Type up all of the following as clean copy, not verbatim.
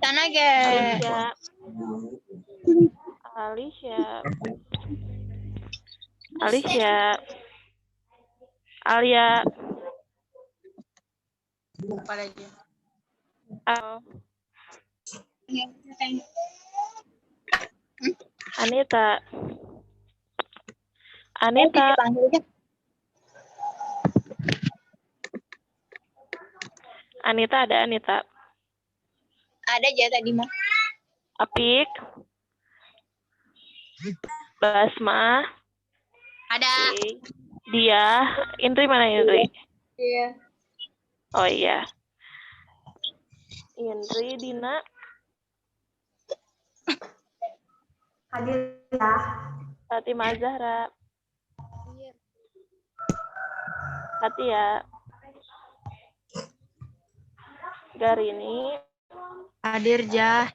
Sana ge. Alicia. Alia. Apa lagi? Anita. Anita ada Anita. Ada aja tadi mah. Apik. Basma. Ada. Okay. Dia. Indri mana Indri? Iya. Oh iya. Indri, Dina. Hadir ya. Fatimah Zahra. Iya. Fatia. Garini. Hadir Jah.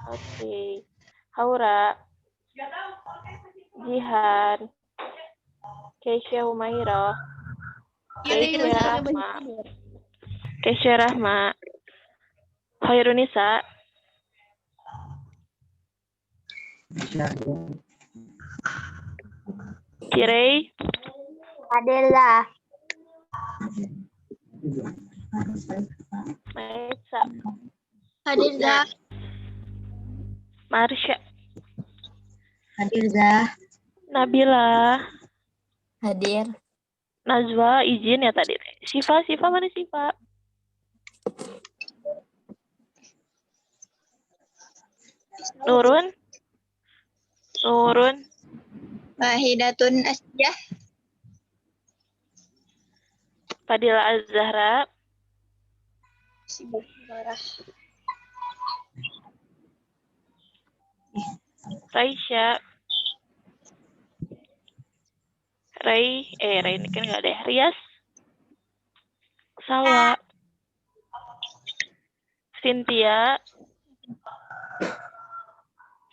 Oke. Haura. Jihan. Keisha Humaira. Keisha Rahma. Khairunisa. Kirei. Adela. Maisa. Hadir Jah. Marsha. Hadir Zah. Nabila. Hadir. Najwa izin ya tadi. Siva mana Siva? Nurun. Wahidatun Asjah. Fadila Az-Zahra. Raisya. Ray ini kan nggak ada. Rias. Salwa. Cynthia.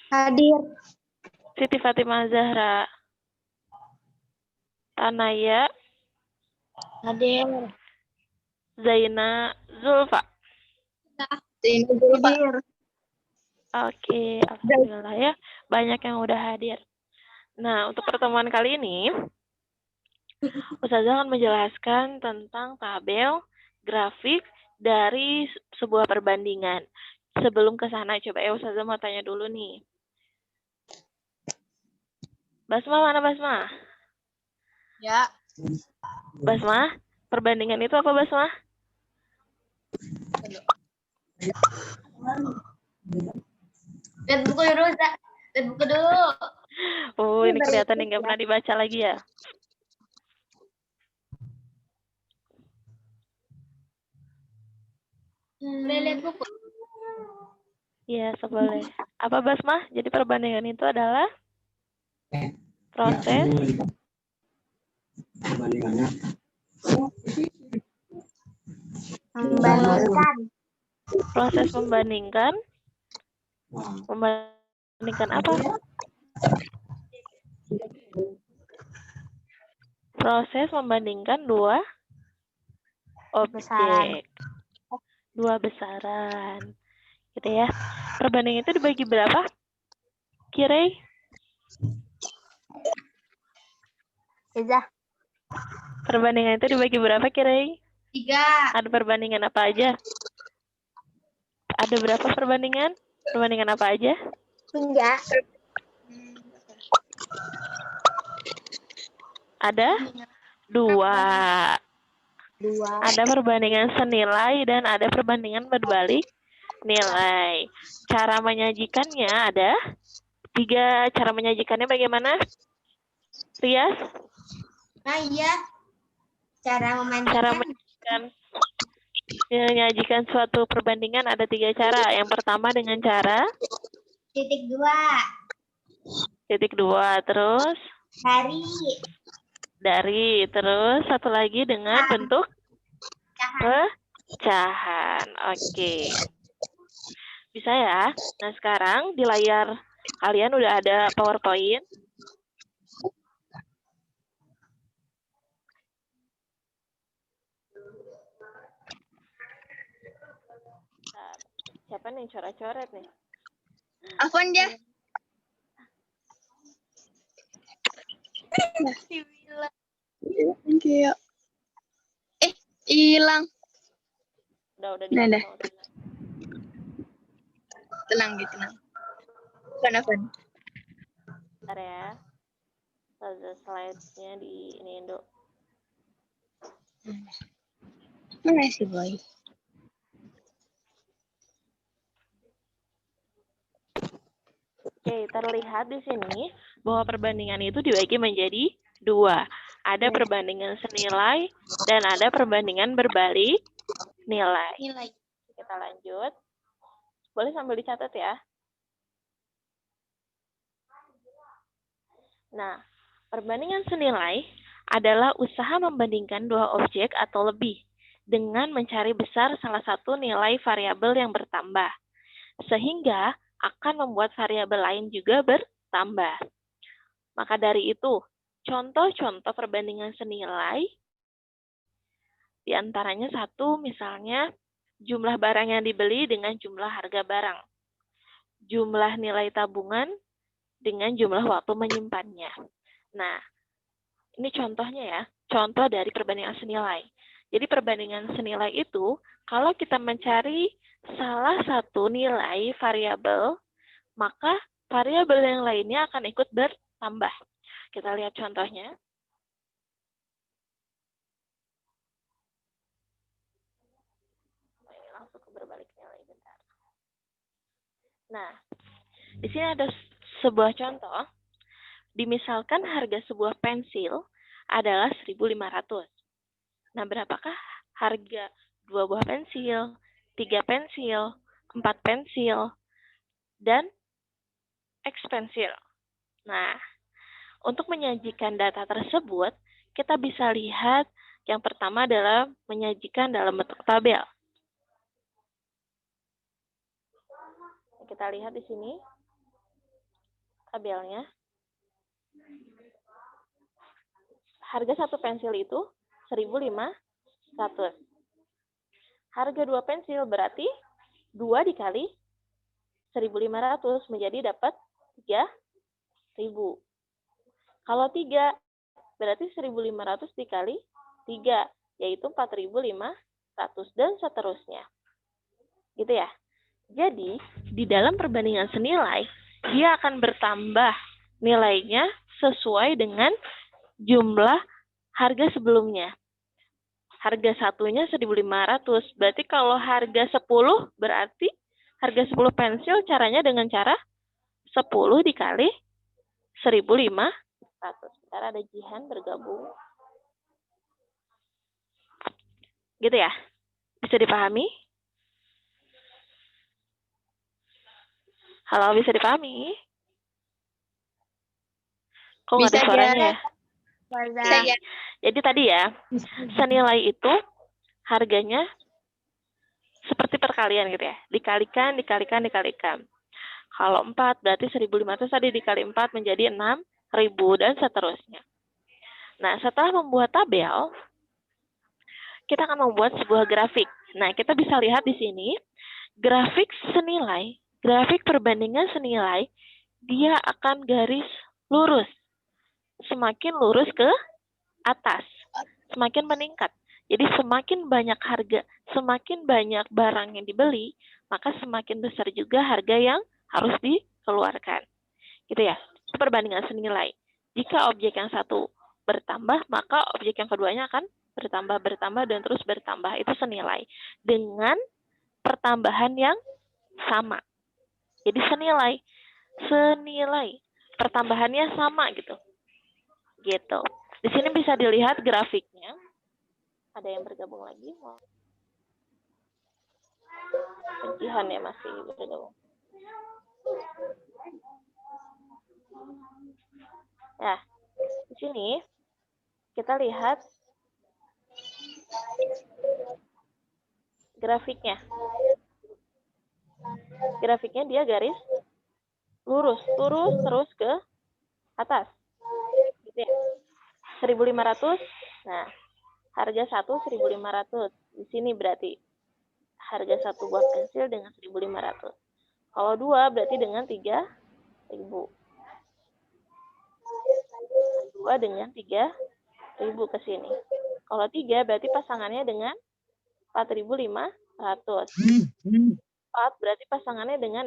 Hadir. Siti Fatimah Zahra. Tanaya. Hadir. Zaina Zulfa. Hadir. Oke, alhamdulillah ya. Banyak yang udah hadir. Nah, untuk pertemuan kali ini, Ustazah akan menjelaskan tentang tabel grafik dari sebuah perbandingan. Sebelum ke sana, coba ya Ustazah mau tanya dulu nih. Basma, mana Basma? Ya. Basma, perbandingan itu apa Basma? Lihat buku dulu, Zah. Lihat buku dulu. Oh, ini kelihatan yang nggak pernah dibaca lagi ya. Lihat buku. Iya, boleh. Apa Basma? Jadi perbandingan itu adalah proses membandingkan apa? Proses membandingkan dua objek. Dua besaran. Gitu ya. Perbandingan itu dibagi berapa? Kirei? Zah. Perbandingan itu dibagi berapa Kirei? 3. Ada perbandingan apa aja? Ada berapa perbandingan? Perbandingan apa aja? 3. Ada 2. Ada perbandingan senilai dan ada perbandingan berbalik nilai. Cara menyajikannya ada 3. Cara menyajikannya bagaimana? Rias? Nah iya. Cara menyajikan suatu perbandingan ada 3 cara. Yang pertama dengan cara titik 2. Terus dari. Terus satu lagi dengan bentuk pecahan. Oke. Bisa ya? Nah sekarang di layar kalian udah ada PowerPoint. Siapa nih coret-coret nih? Afwan Jah. Iya. Hilang. Udah Nah, dah. dipotong. Tenang gitu, tenang. Afwan. Bentar ya. Ada slide-nya di ini Indo. Mana sih boy? Oke, terlihat di sini bahwa perbandingan itu dibagi menjadi dua. Ada perbandingan senilai dan ada perbandingan berbalik nilai. Kita lanjut. Boleh sambil dicatat ya. Nah, perbandingan senilai adalah usaha membandingkan dua objek atau lebih dengan mencari besar salah satu nilai variabel yang bertambah, sehingga akan membuat variabel lain juga bertambah. Maka dari itu, contoh-contoh perbandingan senilai, diantaranya satu, misalnya jumlah barang yang dibeli dengan jumlah harga barang, jumlah nilai tabungan dengan jumlah waktu menyimpannya. Nah, ini contohnya ya, contoh dari perbandingan senilai. Jadi perbandingan senilai itu, kalau kita mencari salah satu nilai variabel, maka variabel yang lainnya akan ikut bertambah. Kita lihat contohnya. Langsung ke berbalik nilai bentar. Nah, di sini ada sebuah contoh. Dimisalkan harga sebuah pensil adalah 1.500. Nah, berapakah harga 2 buah pensil, 3 pensil, 4 pensil, dan X pensil? Nah, untuk menyajikan data tersebut, kita bisa lihat yang pertama adalah menyajikan dalam bentuk tabel. Kita lihat di sini tabelnya. Harga satu pensil itu 1.500. Harga 2 pensil berarti 2 dikali 1.500 menjadi dapat 3.000. Kalau 3 berarti 1.500 dikali 3, yaitu 4.500 dan seterusnya. Gitu ya. Jadi, di dalam perbandingan senilai, dia akan bertambah nilainya sesuai dengan jumlah harga sebelumnya. Harga satunya 1.500. Berarti kalau harga 10 berarti harga 10 pensil caranya dengan cara 10 dikali 1.500. Sebentar ada Jihan bergabung. Gitu ya? Bisa dipahami? Halo, bisa dipahami? Kok nggak ada Bisa, suaranya ya? Bisa ya. Jadi tadi ya, senilai itu harganya seperti perkalian gitu ya. Dikalikan. Kalau 4 berarti 1.500 tadi dikali 4 menjadi 6.000 dan seterusnya. Nah, setelah membuat tabel, kita akan membuat sebuah grafik. Nah, kita bisa lihat di sini, grafik senilai, grafik perbandingan senilai, dia akan garis lurus. Semakin lurus ke atas, semakin meningkat. Jadi semakin banyak harga, semakin banyak barang yang dibeli, maka semakin besar juga harga yang harus dikeluarkan. Gitu ya, itu perbandingan senilai. Jika objek yang satu bertambah, maka objek yang keduanya akan bertambah, dan terus bertambah. Itu senilai. Dengan pertambahan yang sama. Jadi senilai. Pertambahannya sama gitu. Gitu. Di sini bisa dilihat grafiknya. Ada yang bergabung lagi? Pencihan ya masih bergabung. Nah, di sini kita lihat grafiknya. Grafiknya dia garis lurus terus ke atas. Gitu ya. 1.500. Nah, harga 1.500. Di sini berarti harga satu buah pensil dengan 1.500. Kalau 2 berarti dengan 3.000. 2 dengan 3.000 ke sini. Kalau 3 berarti pasangannya dengan 4.500. 4 berarti pasangannya dengan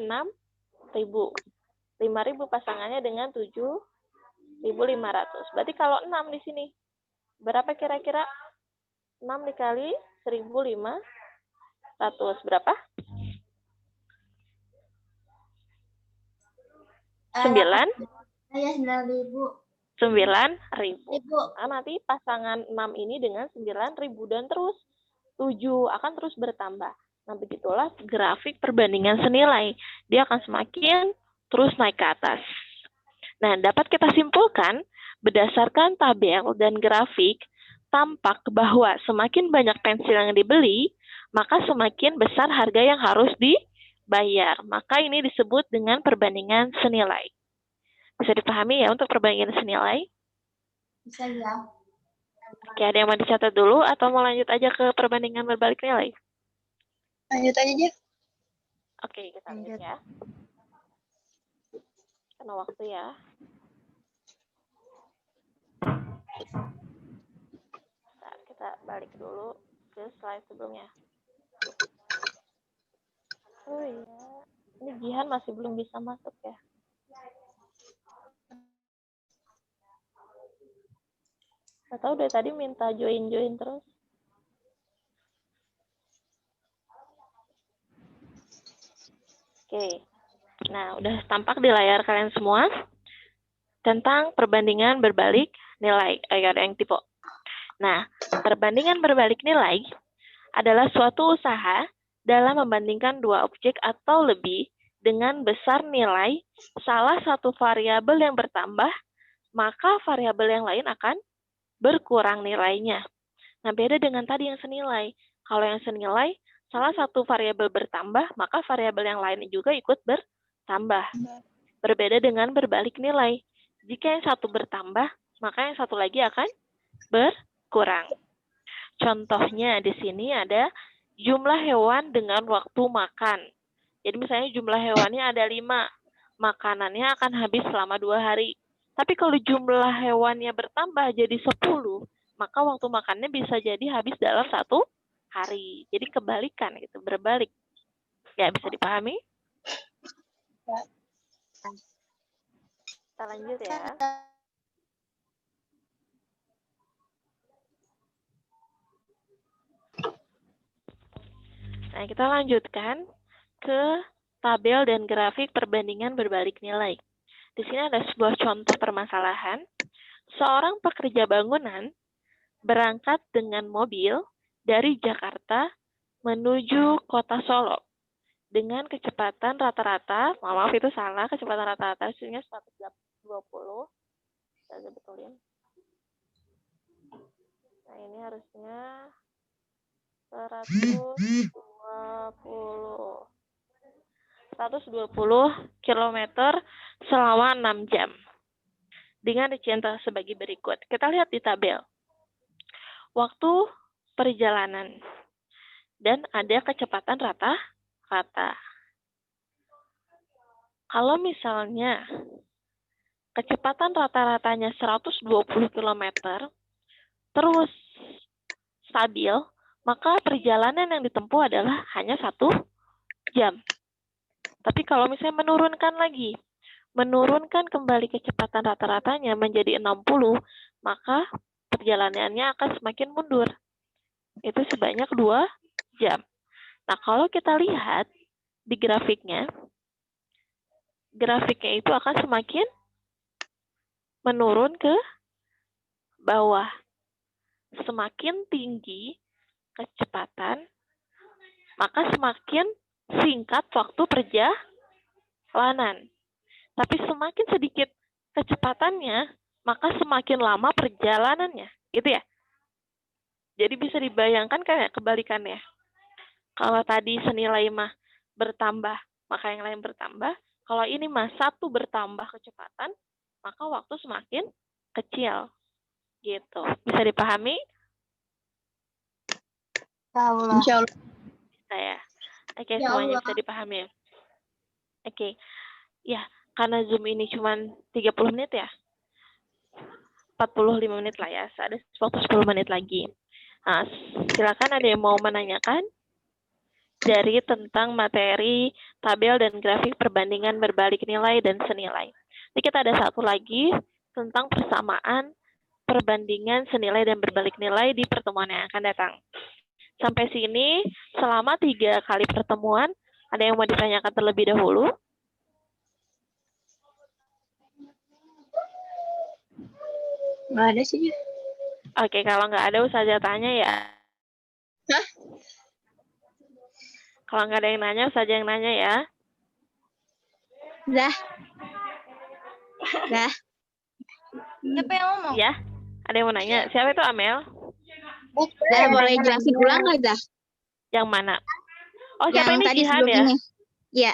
6.000. 5.000 pasangannya dengan 7.500. Berarti kalau 6 di sini, berapa kira-kira? 6 dikali 1.500. Berapa? 9? Saya 9.000. 9.000. Nah, nanti pasangan 6 ini dengan 9.000 dan terus 7 akan terus bertambah. Nah, begitulah grafik perbandingan senilai. Dia akan semakin terus naik ke atas. Nah, dapat kita simpulkan berdasarkan tabel dan grafik tampak bahwa semakin banyak pensil yang dibeli, maka semakin besar harga yang harus dibayar. Maka ini disebut dengan perbandingan senilai. Bisa dipahami ya untuk perbandingan senilai? Bisa ya. Oke, ada yang mau dicatat dulu atau mau lanjut aja ke perbandingan berbalik nilai? Lanjut aja, Jef. Oke, kita lanjut ya. Karena waktu ya. Nah, kita balik dulu ke slide sebelumnya. Oh iya, ini Jihan masih belum bisa masuk ya. Gak tahu dari tadi minta join terus. Oke, nah udah tampak di layar kalian semua tentang perbandingan berbalik nilai. Ayo ada yang tipe. Nah, perbandingan berbalik nilai adalah suatu usaha dalam membandingkan dua objek atau lebih dengan besar nilai salah satu variabel yang bertambah, maka variabel yang lain akan berkurang nilainya. Nah, beda dengan tadi yang senilai. Kalau yang senilai, salah satu variabel bertambah, maka variabel yang lain juga ikut bertambah. Berbeda dengan berbalik nilai. Jika yang satu bertambah, maka yang satu lagi akan berkurang. Contohnya di sini ada jumlah hewan dengan waktu makan. Jadi misalnya jumlah hewannya ada 5, makanannya akan habis selama 2 hari. Tapi kalau jumlah hewannya bertambah jadi 10, maka waktu makannya bisa jadi habis dalam 1 hari. Jadi kebalikan gitu, berbalik. Ya, bisa dipahami? Kita lanjut ya. Nah, kita lanjutkan ke tabel dan grafik perbandingan berbalik nilai. Di sini ada sebuah contoh permasalahan. Seorang pekerja bangunan berangkat dengan mobil dari Jakarta menuju kota Solo dengan kecepatan rata-rata, maaf itu salah, kecepatan rata-rata hasilnya 120. Saya betulin. Nah, ini harusnya 120 km selama 6 jam. Dengan rincian sebagai berikut. Kita lihat di tabel. Waktu perjalanan. Dan ada kecepatan rata-rata. Kalau misalnya kecepatan rata-ratanya 120 km, terus stabil, maka perjalanan yang ditempuh adalah hanya 1 jam. Tapi kalau misalnya menurunkan kembali kecepatan rata-ratanya menjadi 60, maka perjalanannya akan semakin mundur. Itu sebanyak 2 jam. Nah, kalau kita lihat di grafiknya itu akan semakin menurun ke bawah. Semakin tinggi kecepatan, maka semakin singkat waktu perjalanan. Tapi semakin sedikit kecepatannya, maka semakin lama perjalanannya. Gitu ya. Jadi bisa dibayangkan kayak kebalikannya. Kalau tadi senilai mah bertambah, maka yang lain bertambah. Kalau ini mah satu bertambah kecepatan, maka waktu semakin kecil. Gitu. Bisa dipahami? Insya Allah. Bisa ya. Oke, Ya semuanya Allah. bisa dipahami. Oke. Ya, karena Zoom ini cuma 30 menit ya. 45 menit lah ya. Ada waktu 10 menit lagi. Nah, silakan ada yang mau menanyakan dari tentang materi tabel dan grafik perbandingan berbalik nilai dan senilai. Jadi kita ada satu lagi tentang persamaan perbandingan senilai dan berbalik nilai di pertemuan yang akan datang. Sampai sini, selama 3 kali pertemuan, ada yang mau ditanyakan terlebih dahulu? Nggak ada sih, Jah. Oke, kalau nggak ada, Ustazah tanya ya. Hah? Kalau nggak ada yang nanya, Ustazah yang nanya ya. Dah. Dah. Siapa yang ngomong? Ya, ada yang mau nanya. Siapa itu Amel? Dah, boleh jelasin ulang nggak, Dah? Yang mana? Oh, siapa Yang ini? tadi Jihan sebelum ya? ini. Iya.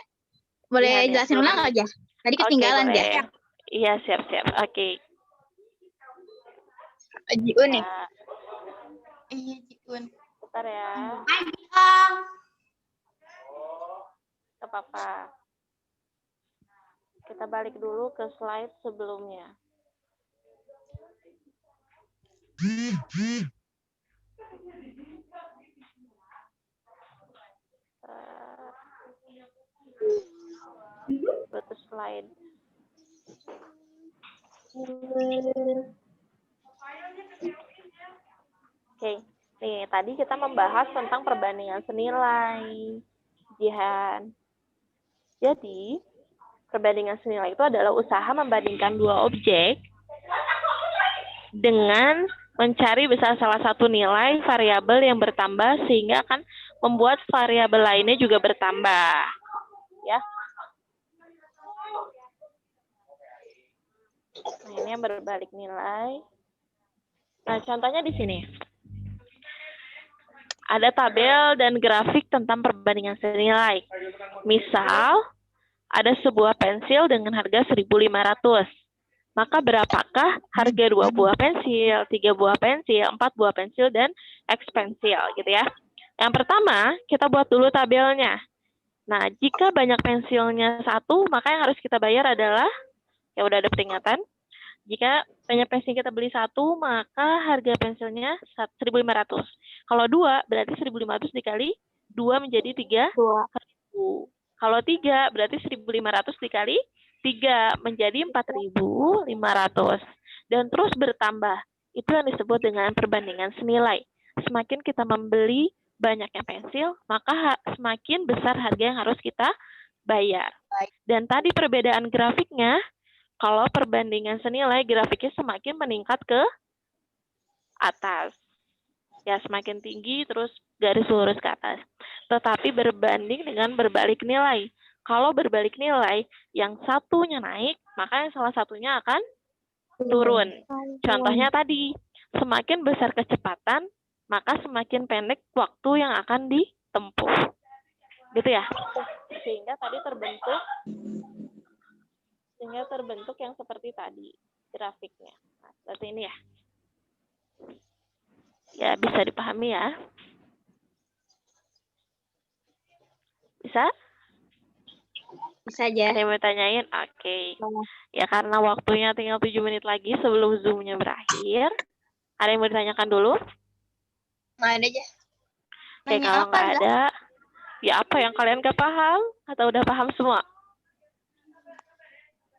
Boleh Jihan ya, jelasin sebelum ulang ini. nggak, Jah? Tadi Oke, ketinggalan, boleh. Jah. Iya, siap-siap. Oke. Jiun nih. Ya, Iya, Jiun. bentar ya. Om. Gak apa-apa. Kita balik dulu ke slide sebelumnya. Go to slide. Oke, nih tadi kita membahas tentang perbandingan senilai, Jihan. Jadi, perbandingan senilai itu adalah usaha membandingkan dua objek dengan mencari besar salah satu nilai variabel yang bertambah sehingga akan membuat variabel lainnya juga bertambah. Ya. Nah, ini yang berbalik nilai. Nah, contohnya di sini. Ada tabel dan grafik tentang perbandingan senilai. Misal, ada sebuah pensil dengan harga 1.500. Maka berapakah harga 2 buah pensil, 3 buah pensil, 4 buah pensil, dan X pensil gitu ya. Yang pertama, kita buat dulu tabelnya. Nah, jika banyak pensilnya 1, maka yang harus kita bayar adalah, ya udah ada peringatan, jika banyak pensil kita beli 1, maka harga pensilnya 1.500. Kalau 2, berarti 1.500 dikali 2 menjadi 3.000. Kalau 3, berarti 1.500 dikali 3 menjadi 4.500. Dan terus bertambah. Itu yang disebut dengan perbandingan senilai. Semakin kita membeli banyaknya pensil, maka semakin besar harga yang harus kita bayar. Dan tadi perbedaan grafiknya, kalau perbandingan senilai, grafiknya semakin meningkat ke atas. Ya, semakin tinggi, terus garis lurus ke atas. Tetapi berbanding dengan berbalik nilai. Kalau berbalik nilai, yang satunya naik, maka yang salah satunya akan turun. Contohnya tadi, semakin besar kecepatan, maka semakin pendek waktu yang akan ditempuh. Gitu ya? Sehingga tadi terbentuk yang seperti tadi grafiknya. Nah, seperti ini ya. Ya, bisa dipahami ya. Bisa? Bisa aja. Ada yang mau tanyain? Oke. Ya, karena waktunya tinggal 7 menit lagi sebelum Zoom-nya berakhir. Ada yang mau ditanyakan dulu? Nggak ada aja. Oke, kalau nggak ada, ya apa yang kalian gak paham? Atau udah paham semua?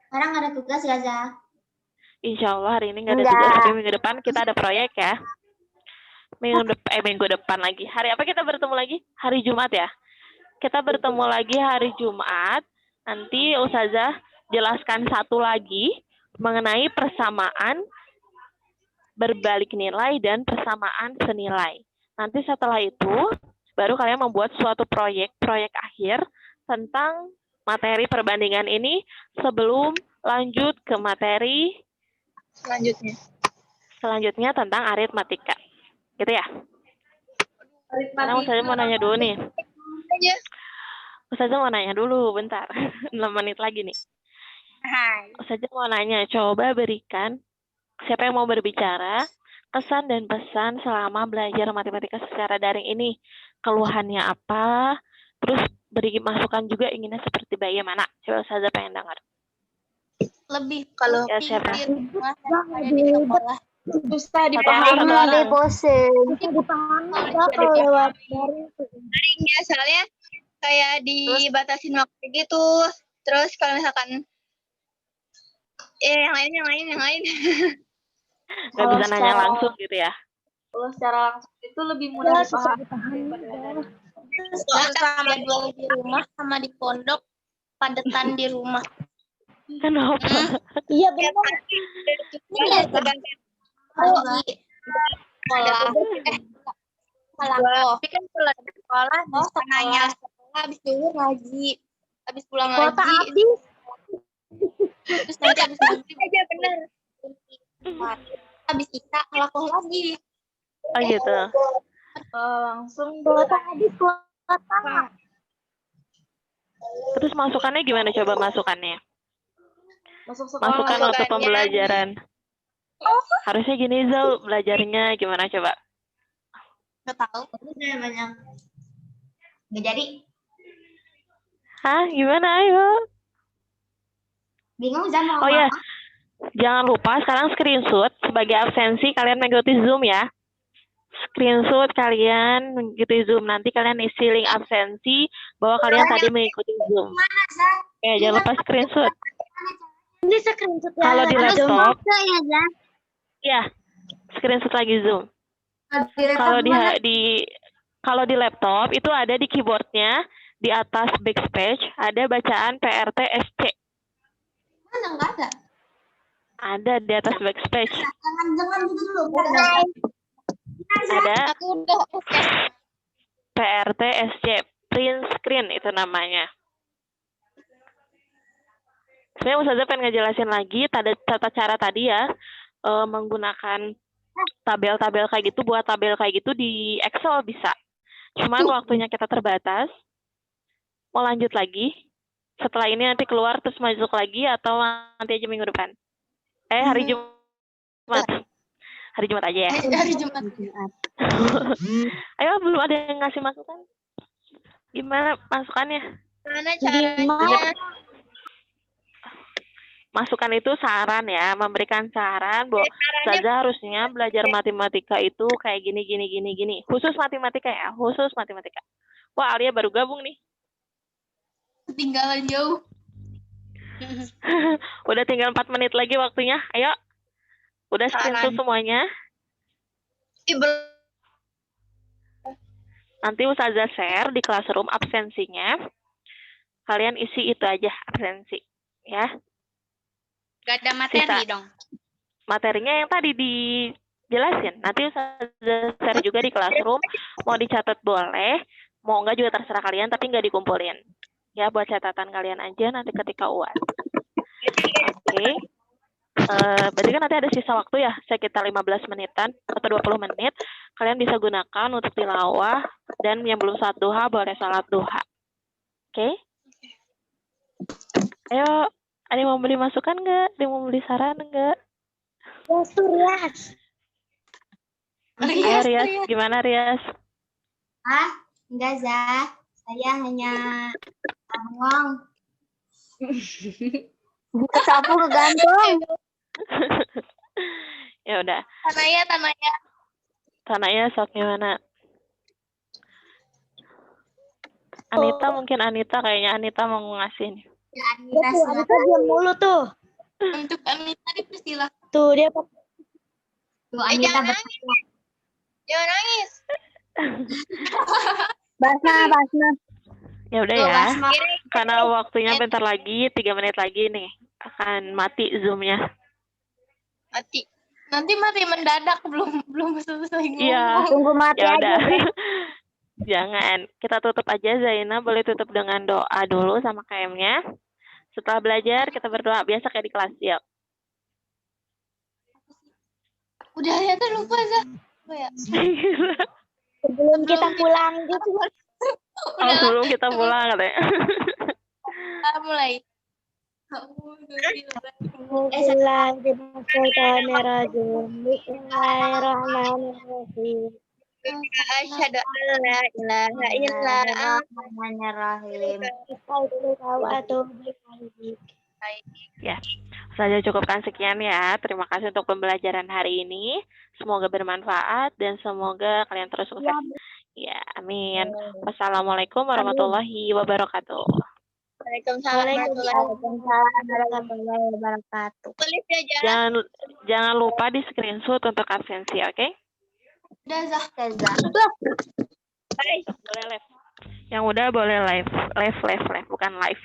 Sekarang ada tugas ya, Zah? Insya Allah hari ini nggak ada tugas, tapi minggu depan kita ada proyek ya. Minggu depan lagi. Hari apa kita bertemu lagi? Hari Jumat ya? Kita bertemu lagi hari Jumat. Nanti Ustazah jelaskan satu lagi mengenai persamaan berbalik nilai dan persamaan senilai. Nanti setelah itu, baru kalian membuat suatu proyek akhir tentang materi perbandingan ini sebelum lanjut ke materi selanjutnya tentang aritmatika. Gitu ya? Karena Ustazah mau nanya dulu nih. Ustazah mau nanya dulu, bentar. 6 menit lagi nih. Ustazah mau nanya, coba berikan, siapa yang mau berbicara, kesan dan pesan selama belajar matematika secara daring ini. Keluhannya apa, terus beri masukan juga inginnya seperti bagaimana? Coba Ustazah pengen dengar. Lebih Kalau Ya, siapa? di rumah daripada di sekolah. susah Satu orang. bosen. Bisa dipahami kalau lewat daring. ya, soalnya kayak dibatasin waktu gitu. Terus kalau misalkan yang lain. Nggak Kalau bisa nanya secara- langsung gitu ya? Kalau secara langsung itu lebih mudah dipahami daripada daring. Sama jadwal di rumah sama di pondok padetan di rumah. Kenapa? Iya benar. Iya, pagi sekolah. Tapi kan kalau di sekolah bisa nanya sekolah habis dulu ngaji. Habis pulang Kuota ngaji. habis. Terus nanti habis maghrib aja bener. habis isya ngelakuin lagi. Oh gitu. Langsung Kuota habis. Kuota. Terus masukannya gimana coba masukannya? masuk Masukan untuk masukannya. pembelajaran. Harusnya gini Zal, belajarnya gimana coba? Nggak tahu. Banyak. Nggak jadi. Hah? Gimana? Ayo. Bingung Zan mau Oh ya, jangan lupa sekarang screenshot sebagai absensi kalian mengikuti Zoom ya. Screenshot kalian mengikuti Zoom. Nanti kalian isi link absensi bahwa kalian tadi mengikuti Zoom. Oke, jangan lupa screenshot. Ini screenshot ya. Kalau di laptop, ya, Jan. ya screenshot lagi Zoom. Kalau di laptop itu ada di keyboardnya di atas backspace ada bacaan PRT-SC. Mana nggak ada? Ada di atas backspace. Jangan dulu. Ada Aku udah PRT-SC, print screen itu namanya. Sebenarnya Ustazah pengen ngejelasin lagi tata cara tadi ya, menggunakan tabel-tabel kayak gitu, buat tabel kayak gitu di Excel bisa. Cuman waktunya kita terbatas. Mau lanjut lagi? Setelah ini nanti keluar terus masuk lagi atau nanti aja minggu depan? Hari Jumat. Hari Jumat aja ya. hari Jumat. Ayo, belum ada yang ngasih masukan? Gimana masukannya? Gimana caranya? Masukan itu saran ya, memberikan saran bahwa Ustazah harusnya belajar matematika itu kayak gini. Khusus matematika ya, khusus matematika. Wah, Alia baru gabung nih. Ketinggalan jauh. Udah tinggal 4 menit lagi waktunya. Ayo. Udah screenshot semuanya. Nanti Ustazah share di classroom absensinya. Kalian isi itu aja absensi. Ya. Gak ada materi dong. Materinya yang tadi dijelasin. Nanti Ustazah share juga di classroom. Mau dicatat boleh. Mau enggak juga terserah kalian, tapi enggak dikumpulin. Ya, buat catatan kalian aja nanti ketika UAS. Oke. Berarti kan nanti ada sisa waktu ya, sekitar 15 menitan atau 20 menit. Kalian bisa gunakan untuk tilawah, dan yang belum salat duha boleh salat duha. Oke? Ayo, ada yang mau beli masukan nggak? Ada yang mau beli saran nggak? Rias. Ayo Rias, gimana Rias? Enggak, Zah. Saya hanya ngomong. Buka sapu kegantung. Ya udah. Tanaya. Tananya sok gimana? Anita mungkin kayaknya Anita mau ngasih nih. Ya, Anita diam mulu tuh. Untuk Anita dipersilakan. Tuh dia Tuh, Anita jangan nangis. Basna. Ya udah ya. Karena waktunya bentar lagi, 3 menit lagi nih akan mati Zoom-nya. Mati. Nanti mati mendadak belum selesai ngomong. Iya. Tunggu mati Ya aja. udah. Jangan. Kita tutup aja, Zaina. Boleh tutup dengan doa dulu sama KM-nya. Setelah belajar, kita berdoa biasa kayak di kelas. Yuk. Udah lihat lupa, Zah. Oh, ya. Sebelum kita pulang gitu. Oh, sebelum kita pulang katanya. Mulai. Bismillahirrahmanirrahim. Asyhadu an la ilaha illallah. Bismillahirrahmanirrahim. Ya, saja cukupkan sekian ya. Terima kasih untuk pembelajaran hari ini. Semoga bermanfaat dan semoga kalian terus sukses. Ya, amin. Wassalamualaikum warahmatullahi wabarakatuh. Waalaikumsalam Warahmatullahi wabarakatuh. Tulis ya, Jan. Jangan lupa di screenshot untuk absensi, oke? Udah, Zah. Bye. Boleh live. Yang udah boleh live, bukan live.